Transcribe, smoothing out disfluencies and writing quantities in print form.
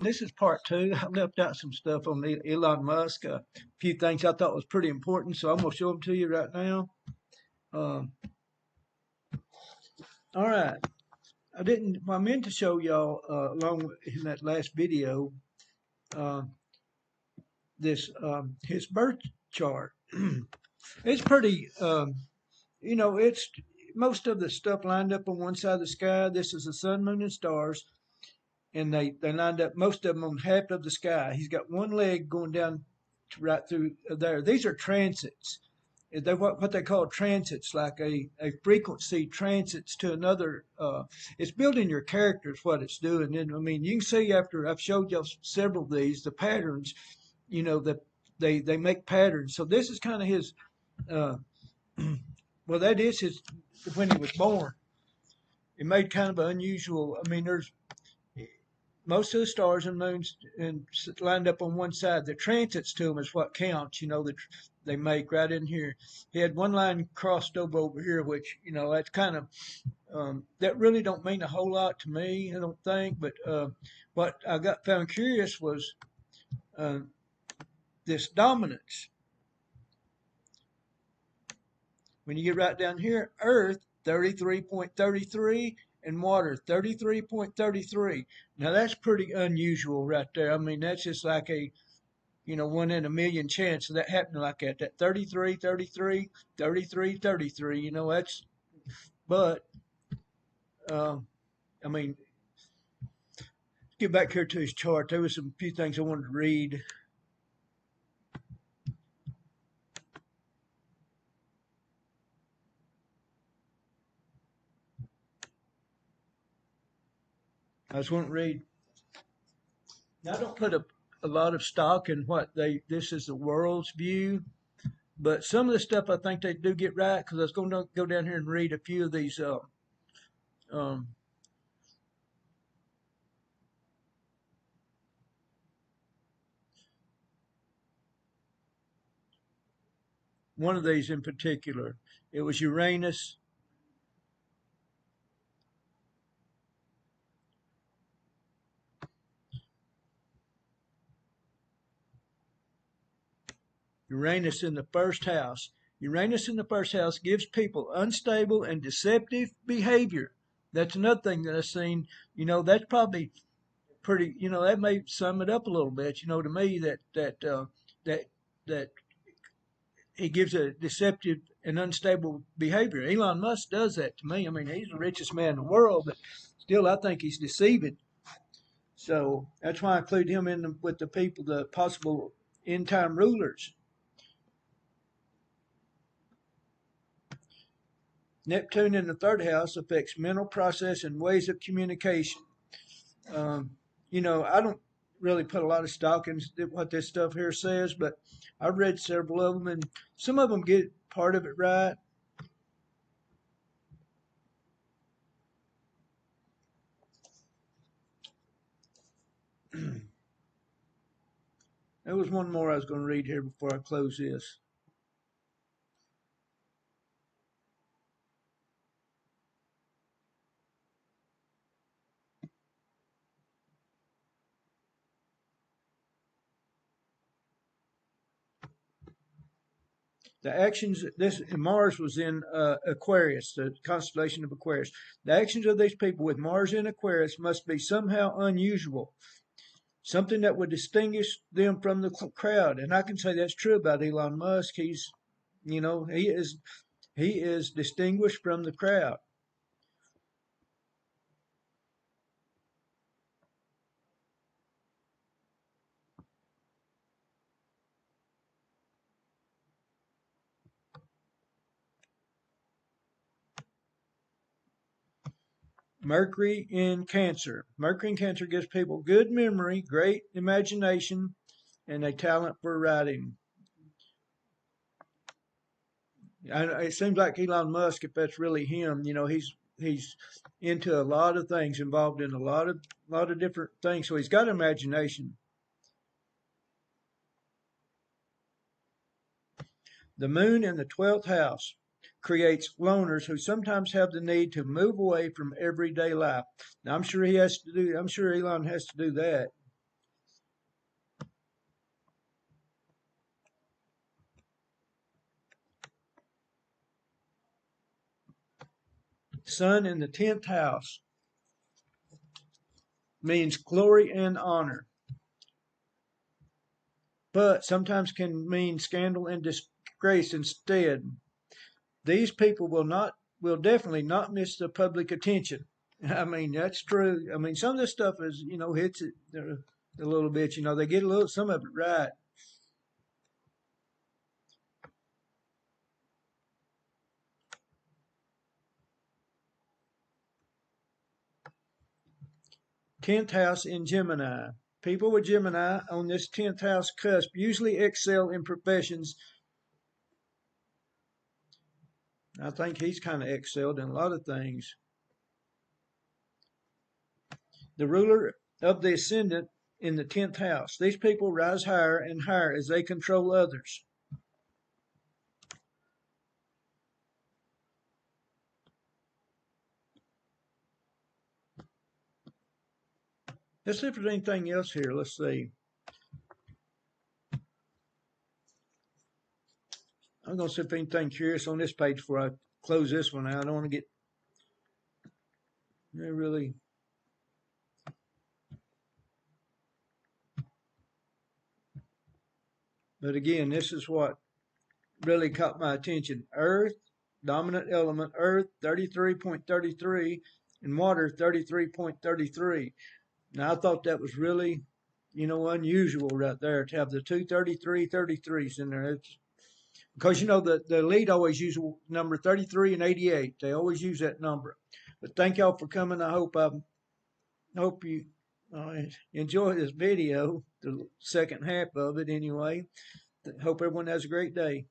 this is part two. I left out some stuff on Elon Musk. A few things I thought was pretty important, so I'm gonna show them to you right now. Um, all right. I didn't. Well, I meant to show y'all along in that last video uh, this his birth chart. It's pretty. It's most of the stuff lined up on one side of the sky. This is the sun, moon, and stars, and they lined up most of them on half of the sky. He's got one leg going down right through there. These are transits. They what they call transits, like a frequency transits to another. It's building your characters, what it's doing. And I mean, you can see after I've showed you several of these, the patterns. That they make patterns. So this is kind of his. Uh, well, that is his when he was born. It made kind of an unusual. I mean, there's most of the stars and moons and lined up on one side. The transits to them is what counts. That they make right in here. He had one line crossed over here, which that's kind of that really don't mean a whole lot to me. I don't think. But what I got found curious was uh, this dominance. When you get right down here, Earth 33.33 and water 33.33. Now that's pretty unusual right there. I mean, that's just like a one in a million chance of that happening like that. That 33, 33, 33, 33. That's but I mean, get back here to his chart. There was some few things I wanted to read. I just want to read. Now, I don't put a lot of stock in what this is the world's view, but some of the stuff I think they do get right because I was going to go down here and read a few of these. Um, one of these in particular, it was Uranus. Uranus in the first house. Uranus in the first house gives people unstable and deceptive behavior. That's another thing that I've seen. That's probably pretty. That may sum it up a little bit. To me that that he gives a deceptive and unstable behavior. Elon Musk does that to me. I mean, he's the richest man in the world, but still, I think he's deceiving. So that's why I include him with the people, the possible end time rulers. Neptune in the third house affects mental process and ways of communication. I don't really put a lot of stock in what this stuff here says, but I've read several of them, and some of them get part of it right. There was one more I was going to read here before I close this. The actions, this Mars was in Aquarius, the constellation of Aquarius. The actions of these people with Mars in Aquarius must be somehow unusual, something that would distinguish them from the crowd. And I can say that's true about Elon Musk. He's, he is distinguished from the crowd. Mercury in Cancer. Mercury in Cancer gives people good memory, great imagination, and a talent for writing. It seems like Elon Musk, if that's really him, he's into a lot of things, involved in a lot of different things. So he's got imagination. The moon in the 12th house creates loners who sometimes have the need to move away from everyday life. Now, I'm sure Elon has to do that. Sun in the 10th house means glory and honor, but sometimes can mean scandal and disgrace instead. These people will definitely not miss the public attention. I mean, that's true. I mean, some of this stuff is, hits it a little bit. They get some of it right. Tenth house in Gemini. People with Gemini on this 10th house cusp usually excel in professions. I think he's kind of excelled in a lot of things. The ruler of the ascendant in the 10th house. These people rise higher and higher as they control others. Let's see if there's anything else here. Let's see. I'm going to see if anything curious on this page before I close this one out. I don't want to get really. But again, this is what really caught my attention. Earth, dominant element, Earth 33.33, and water 33.33. Now, I thought that was really, unusual right there to have the two 33s in there. Because, the lead always use number 33 and 88. They always use that number. But thank y'all for coming. I hope you enjoy this video, the second half of it anyway. Hope everyone has a great day.